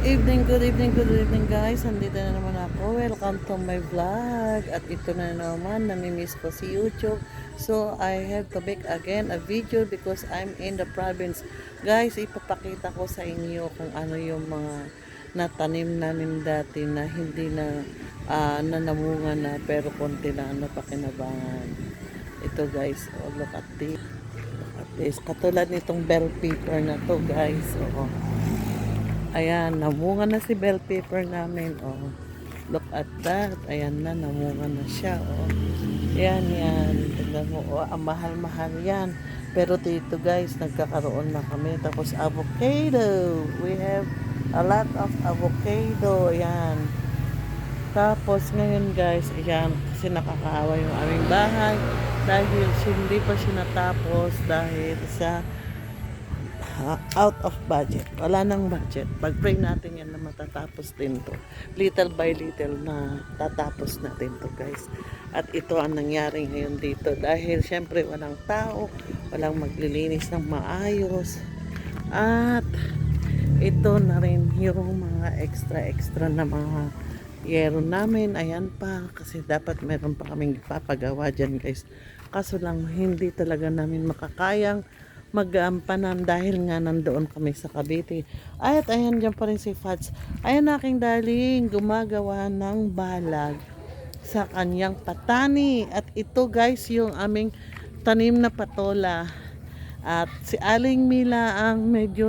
Good evening guys. Andito na naman ako. Welcome to my vlog. At ito na naman, namimiss ko si YouTube. So, I have to make again a video because I'm in the province. Guys, ipapakita ko sa inyo kung ano yung mga natanim namin dati na hindi na nanamunga na pero konti lang napakinabangan. Ito guys, oh, look at this. Look at this. Katulad nitong bell pepper na to guys. Oo. Ayan, namunga na si bell pepper namin. Oh. Look at that. Ayan na, namunga na siya. Oh. Ayan, yan. Tignan mo, oh, ang mahal-mahal yan. Pero dito guys, nagkakaroon na kami. Tapos avocado. We have a lot of avocado. Ayan. Tapos ngayon guys, ayan, kasi nakakaawa yung aming bahay. Dahil hindi pa siya natapos dahil sa out of budget. Wala nang budget. Pag-pray natin yan na matatapos din to. Little by little na tatapos natin to guys. At ito ang nangyari ngayon dito. Dahil syempre walang tao, walang maglilinis ng maayos. At ito na rin yung mga extra na mga yero namin. Ayan pa. Kasi dapat meron pa kaming ipapagawa dyan guys. Kaso lang hindi talaga namin makakayang mag-ampanan dahil nga nandoon kami sa Cavite. At ayan dyan pa rin si Fats. Ayan aking darling, gumagawa ng balag sa kanyang patani. At ito guys yung aming tanim na patola. At si Aling Mila ang medyo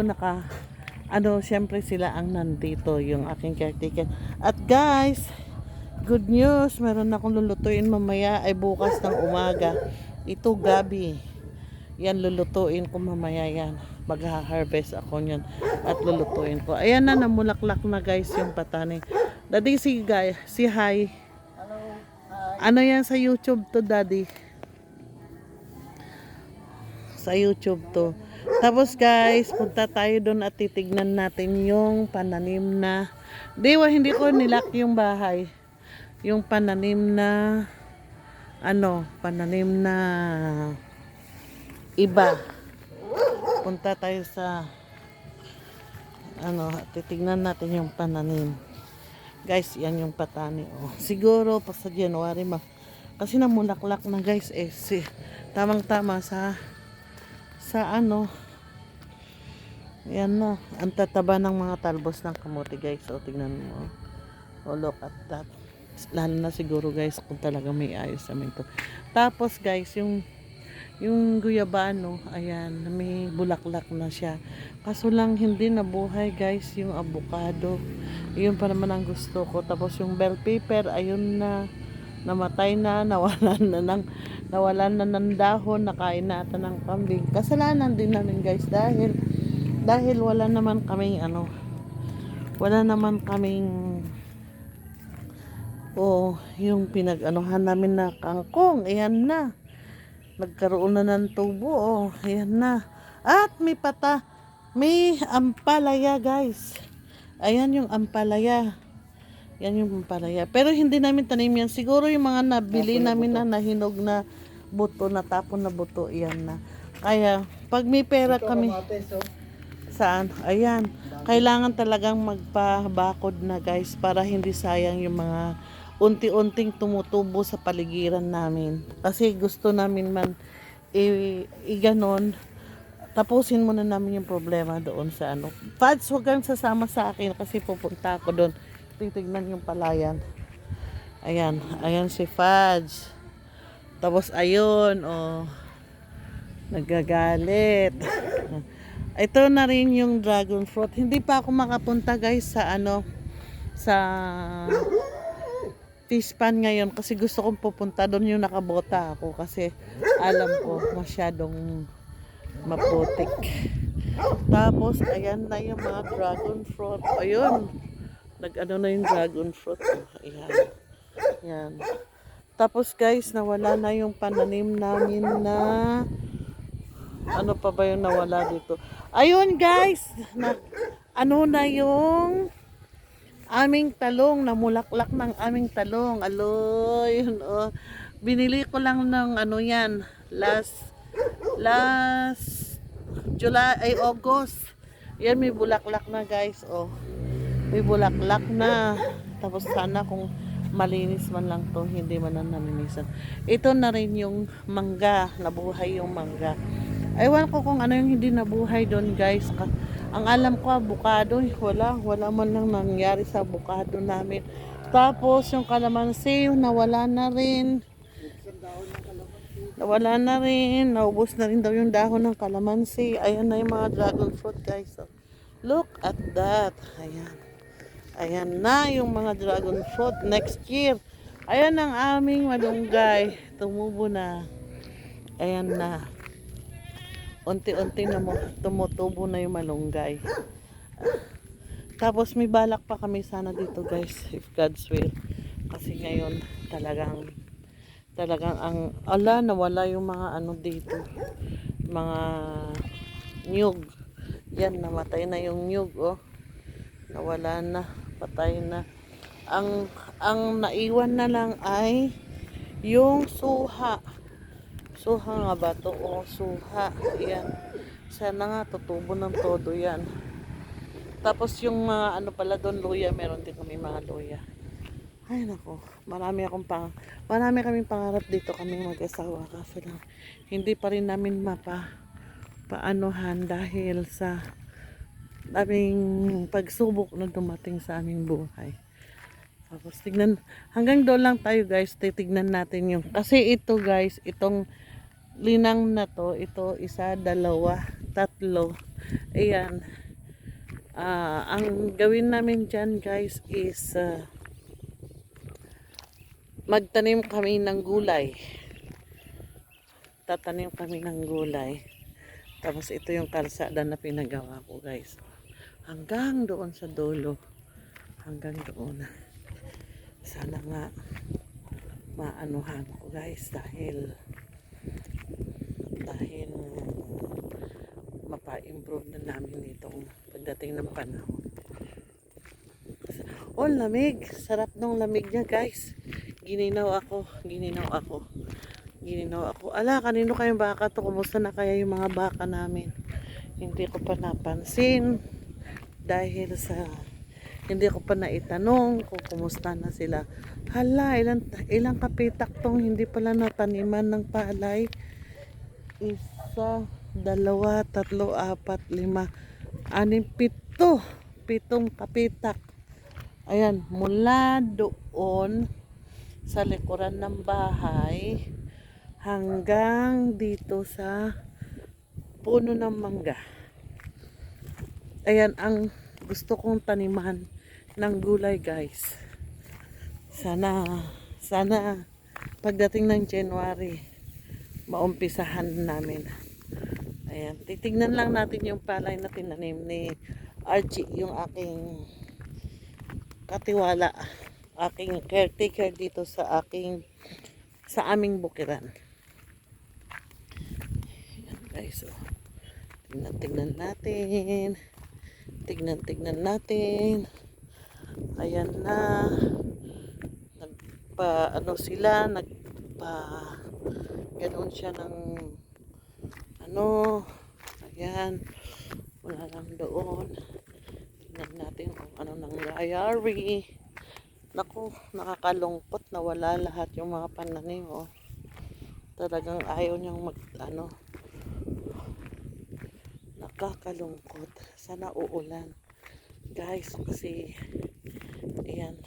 syempre sila ang nandito, yung aking caretaker. At guys, good news, meron akong lulutuin mamaya ay bukas ng umaga. Ito gabi. Yan, lulutuin ko mamaya yan. Magha-harvest ako nyan at lulutuin ko. Ayan na, namulaklak na guys yung patani. Daddy, si hi. Hello. Ano yan sa YouTube to, Daddy? Sa YouTube to. Tapos guys, punta tayo doon at titignan natin yung pananim na hindi ko nilock yung bahay. Yung pananim na pananim na iba. Punta tayo sa titignan natin yung pananim. Guys, yan yung patani. Oh. Siguro pa sa January kasi namulaklak na guys tamang-tama sa yan na. Ang tataba ng mga talbos ng kamote guys. O, tignan mo. Oh, look at that. Lalo na siguro guys kung talaga may ayos namin to. Tapos guys, yung guyabano, ayan, may bulaklak na siya. Kaso lang hindi nabuhay guys yung avocado. Yun pa naman ang gusto ko. Tapos yung bell pepper, ayun na, namatay na, nawalan na ng dahon, nakain na ata ng kambing. Kasalanan din namin guys dahil wala naman kaming yung pinag-anuhan namin na kangkong. Ayan na. Nagkaroon na ng tubo. Oh, ayan na. At may ampalaya guys. Ayan yung ampalaya. Yan yung ampalaya. Pero hindi namin tanim yan. Siguro yung mga nabili namin na nahinog na buto, natapon na buto. Yan na. Kaya pag may pera kami. Saan? Ayan. Kailangan talagang magpabakod na guys para hindi sayang yung mga unti-unting tumutubo sa paligiran namin. Kasi gusto namin ganon. Tapusin muna namin yung problema doon sa Fads, huwag kang sasama sa akin kasi pupunta ako doon. Titignan yung palayan. Ayan. Ayan si Fads. Tapos ayun, oh. Nagagalit. Ito na rin yung dragon fruit. Hindi pa ako makapunta guys sa sa fish pan ngayon kasi gusto kong pupunta doon yung nakabota ako kasi alam ko masyadong maputik. Tapos ayan na yung mga dragon fruit. Ayun. Na yung dragon fruit. Ayan. Ayan. Tapos guys, nawala na yung pananim namin na ano pa ba yung nawala dito? Ayun guys, na yung aming talong, namulaklak ng aming talong. Aloy, yun, oh. Binili ko lang ng yan, last July ay August. Yan, may bulaklak na guys, oh. may bulaklak na. Tapos sana kung malinis man lang to, hindi man na namimisan. Ito na rin yung mangga, nabuhay yung mangga. Ewan ko kung ano yung hindi nabuhay doon guys. Ang alam ko, avocado, wala man lang nangyari sa avocado namin. Tapos yung kalamansi, nawala na rin. Nawala na rin. Naubos na rin daw yung dahon ng kalamansi. Ayan na yung mga dragon fruit guys. So, look at that. Ayan. Ayan na yung mga dragon fruit next year. Ayan ang aming malunggay. Tumubo na. Ayan na. Unti-unti na tumutubo na yung malunggay. Tapos may balak pa kami sana dito guys, if God's will. Kasi ngayon talagang nawala yung mga ano dito. Mga nyug. Yan, namatay na yung nyug, oh. Nawala na, patay na. Ang naiwan na lang ay yung suha. Suha nga ba to? O, suha. Yan. Sana nga tutubo ng todo yan. Tapos yung mga ano pala doon, luya. Meron din kami mga luya. Ay nako, marami kaming pangarap dito kaming mag-asawa. Kaso lang, hindi pa rin namin paanohan dahil sa aming pagsubok na dumating sa aming buhay. Tapos hanggang doon lang tayo guys, titignan natin yung, kasi ito guys, itong linang na to, ito isa, dalawa, tatlo. Ayan. Ang gawin namin dyan guys is magtanim kami ng gulay. Tatanim kami ng gulay. Tapos ito yung kalsada na pinagawa ko guys. Hanggang doon sa dulo. Hanggang doon. Sana nga maanuhan ko guys dahil mapa-improve na namin itong pagdating ng panahon. Oh, lamig. Sarap ng lamig niya guys. Gininaw ako. Ala, kanino kayong baka to? Kumusta na kaya yung mga baka namin? Hindi ko pa napansin. Dahil sa hindi ko pa naitanong kung kumusta na sila. Hala, ilang kapitak tong hindi pala nataniman ng palay. Isa, dalawa, tatlo, apat, lima, anim, pito. Pitong kapitak. Ayan, mula doon sa likuran ng bahay hanggang dito sa puno ng mangga. Ayan ang gusto kong taniman ng gulay guys. Sana pagdating ng January maumpisahan namin. Ayan, titignan lang natin yung palay na tinanim ni Archie, yung aking katiwala, aking caretaker dito sa aming bukiran. Ayan guys, so tignan natin. Tignan natin. Ayan na. Ganoon siya ng ayan. Wala lang doon. Tignan natin kung ano nangyayari. Naku, nakakalungkot na wala lahat yung mga pananim, oh. Talagang ayaw niyang nakakalungkot. Sana uulan guys, kasi ayan,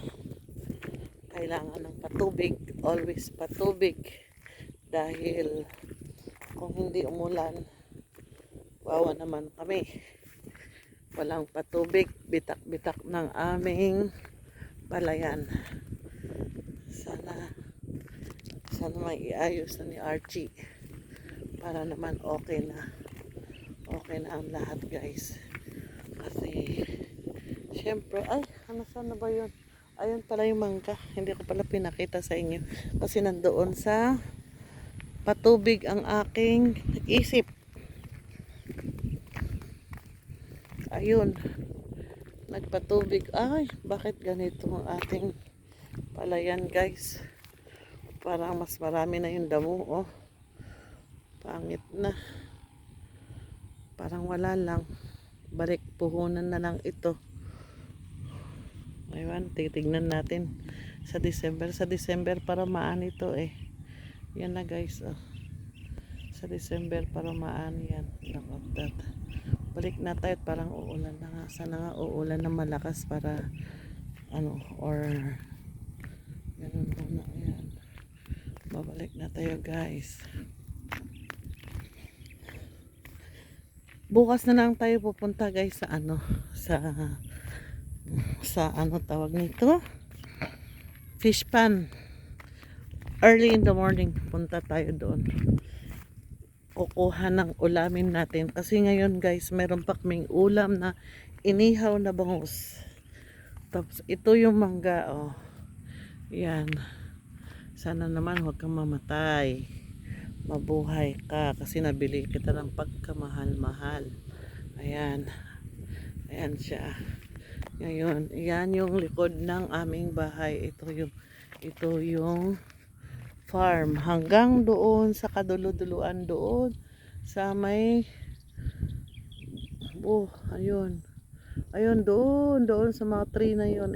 kailangan ng patubig, always patubig, dahil kung hindi umulan, wawa naman kami, walang patubig, bitak-bitak ng aming palayan. Sana may iayos na ni Archie para naman okay na ang lahat guys. Kasi syempre, saan na ba yun? Ayun pala yung mangga, hindi ko pala pinakita sa inyo kasi nandoon sa patubig ang aking isip. Ayun, nagpatubig. Ay, bakit ganito ang ating palayan guys? Parang mas marami na yung damo, oh. Pangit na. Parang wala lang. Balik puhunan na lang ito. Ayun, titignan natin sa December. Sa December para maani to eh. Yan na guys. Oh. Sa December para maani yan. Look at that. Balik na tayo at parang uulan na nga. Sana nga uulan na malakas para ano or ganun muna. Ayan. Babalik na tayo guys. Bukas na lang tayo pupunta guys sa ano sa ano tawag nito, fish pan. Early in the morning punta tayo doon, kukuha ng ulamin natin kasi ngayon guys meron pa kaming ulam na inihaw na bangus. Tapos ito yung mangga, oh yan, sana naman huwag kang mamatay, mabuhay ka kasi nabili kita ng pagkamahal-mahal. Ayan, ayan siya. Ngayon, yan yung likod ng aming bahay. Ito yung farm. Hanggang doon sa kaduluduluan doon sa may ayun. Ayun doon sa mga tree na yun.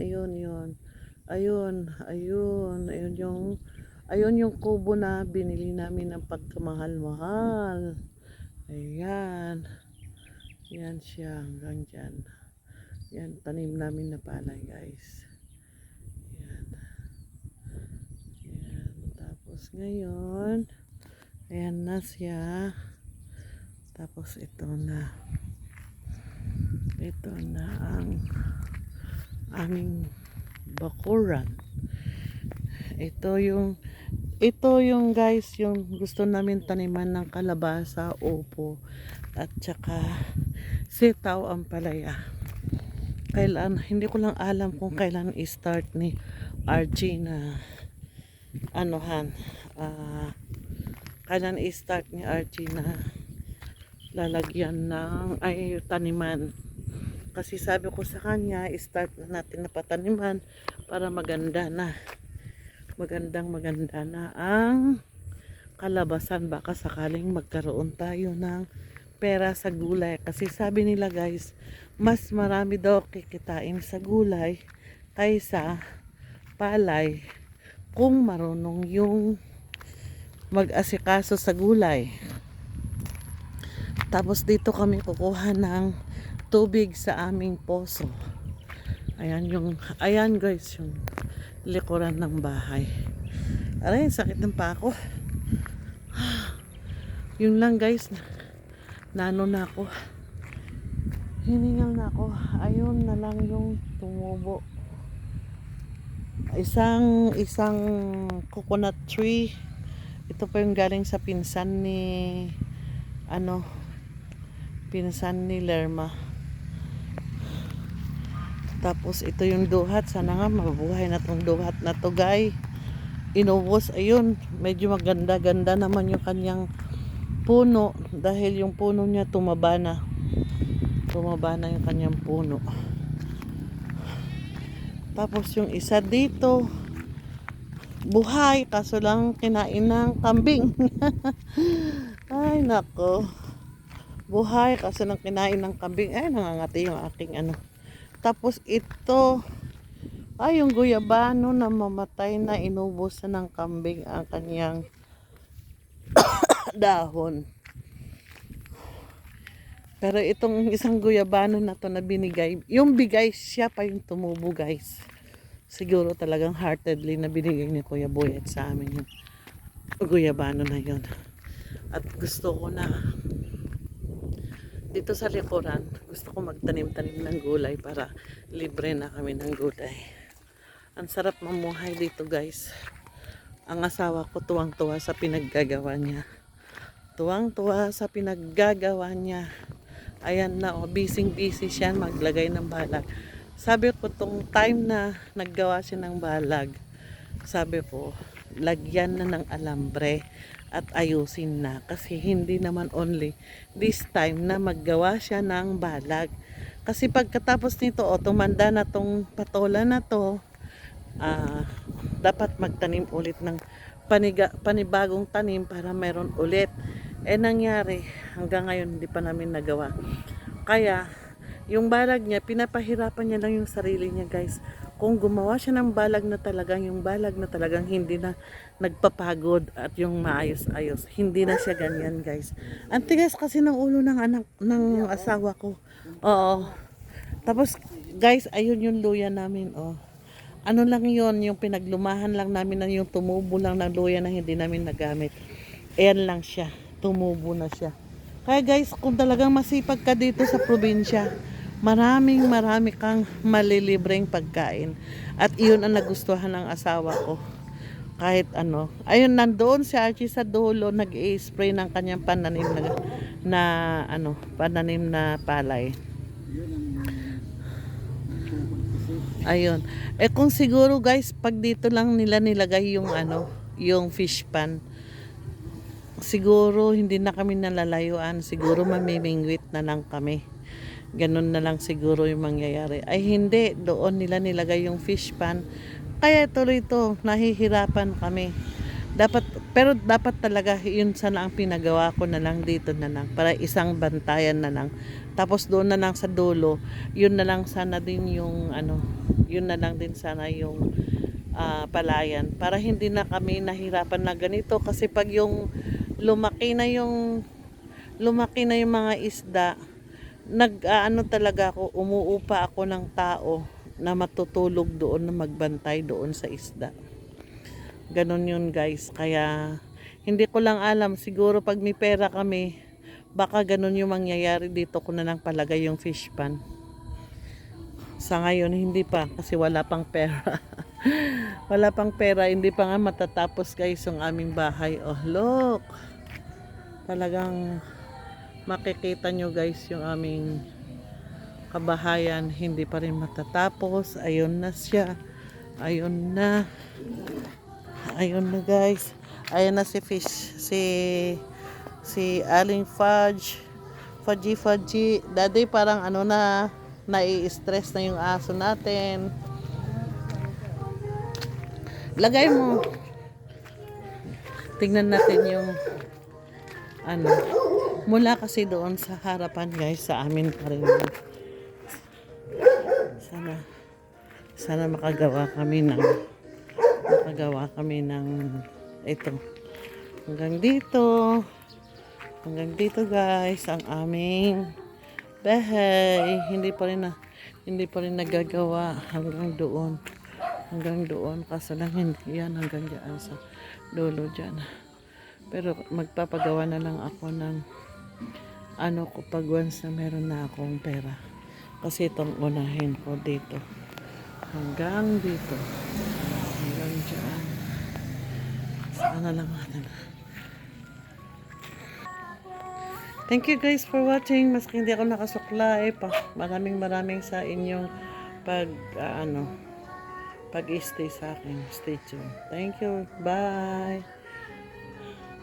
Ayun yung kubo na binili namin ng pagkamahal-mahal. Ayan. Yan siya hanggang dyan. Yan, tanim namin na palay guys. Yan. Yan. Tapos ngayon, ayan na siya. Tapos ito na ang aming bakuran. Ito yung guys, yung gusto namin taniman ng kalabasa, upo, at saka sitaw ang palaya. Kailan, hindi ko lang alam kung kailan i-start ni RG na kailan i-start ni RG na lalagyan ng taniman. Kasi sabi ko sa kanya, i-start na natin na pataniman para maganda na ang kalabasan. Baka sakaling magkaroon tayo ng pera sa gulay. Kasi sabi nila guys, mas marami daw kikitain sa gulay kaysa palay kung marunong yung mag-asikaso sa gulay. Tapos dito kami kukuha ng tubig sa aming poso. Ayan guys, yung likuran ng bahay. Aray, sakit ng pako. Yun lang guys, nano na ako. Hiningal na ako. Ayun na lang yung tumubo. Isang coconut tree. Ito pa yung galing sa pinsan ni Lerma. Tapos ito yung duhat. Sana nga mabuhay na tong duhat na to guys. Inubos. Ayun, medyo maganda-ganda naman yung kanyang puno dahil yung puno niya tumaba na yung kanyang puno. Tapos yung isa dito buhay kaso lang kinain ng kambing. Ay nako, buhay kaso lang kinain ng kambing. Ay nangangati yung aking Tapos ito yung guyabano na mamatay na, inubos na ng kambing ang kanyang dahon. Pero itong isang guyabano na to na binigay, yung bigay siya pa yung tumubo guys. Siguro talagang heartedly na binigay ni Kuya Boyet sa amin yung guyabano na yun. At gusto ko na dito sa likuran, gusto ko magtanim-tanim ng gulay para libre na kami ng gulay. Ang sarap mamuhay dito guys. Ang asawa ko tuwang-tuwa sa pinaggagawa niya. Ayan na, busy siya maglagay ng balag. Sabi ko tong time na naggawa siya ng balag, sabi ko lagyan na ng alambre at ayusin na, kasi hindi naman only this time na maggawa siya ng balag. Kasi pagkatapos nito tumanda na tong patola na to, dapat magtanim ulit ng panibagong tanim para meron ulit. Nangyari hanggang ngayon hindi pa namin nagawa. Kaya yung balag niya, pinapahirapan niya lang yung sarili niya guys. kung gumawa siya ng balag na talagang, yung balag na talagang hindi na nagpapagod at yung maayos-ayos. Hindi na siya ganyan, guys. Ang tigas kasi ng ulo ng anak, ng asawa ko. Oo. Tapos, guys, ayun yung luya namin, oh. Ano lang yon, yung pinaglumahan lang namin na yung tumubo lang ng luya na hindi namin nagamit. Ayan lang siya, tumubo na siya. Kaya guys, kung talagang masipag ka dito sa probinsya, marami kang malilibreng pagkain. At iyon ang nagustuhan ng asawa ko. Kahit ano. Ayun, nandoon si Archie sa dulo, nag-i-spray ng kanyang pananim na ano, pananim na palay. Ayun. Eh kung siguro guys, pag dito lang nila nilagay yung ano, yung fish pan, siguro hindi na kami nalalayuan. Siguro mamimingwit na lang kami. Ganun na lang siguro yung mangyayari. Ay hindi, doon nila nilagay yung fish pan. Kaya tuloy ito, nahihirapan kami. Dapat, pero dapat talaga yun sana ang pinagawa ko na lang dito na lang. Para isang bantayan na lang. Tapos doon na lang sa dulo, yun na lang sana din yung ano, yun na lang din sana yung palayan. Para hindi na kami nahirapan na ganito. Kasi pag yung lumaki na yung mga isda, ano talaga ako, umuupa ako ng tao na matutulog doon, na magbantay doon sa isda. Ganon yun guys. Kaya hindi ko lang alam, siguro pag may pera kami, baka ganon yung mangyayari, dito ko na lang palagay yung fish pan. Sa ngayon hindi pa, kasi wala pang pera. Wala pang pera, hindi pa nga matatapos guys yung aming bahay. Oh look, talagang makikita nyo guys yung aming kabahayan, hindi pa rin matatapos. Ayun na siya, ayun na guys, ayun na si fish, si Aling Fudgy. Daddy, parang ano na, nai-stress na yung aso natin. Lagay mo, tingnan natin yung ano, mula kasi doon sa harapan guys, sa amin pa rin. Sana makagawa kami ng ito. Hanggang dito guys ang aming bahay. Hindi pa rin nagagawa hanggang doon kaso lang hindi yan hanggang diyan sa dulo diyan. Pero magpapagawa na lang ako ng ano ko pag once na meron na akong pera. Kasi itong unahin ko dito. Hanggang dito. Hanggang dyan. Sana lang natin. Thank you guys for watching. Maski hindi ako nakasuklay pa. Maraming sa inyong pag-stay sa akin. Stay tuned. Thank you. Bye.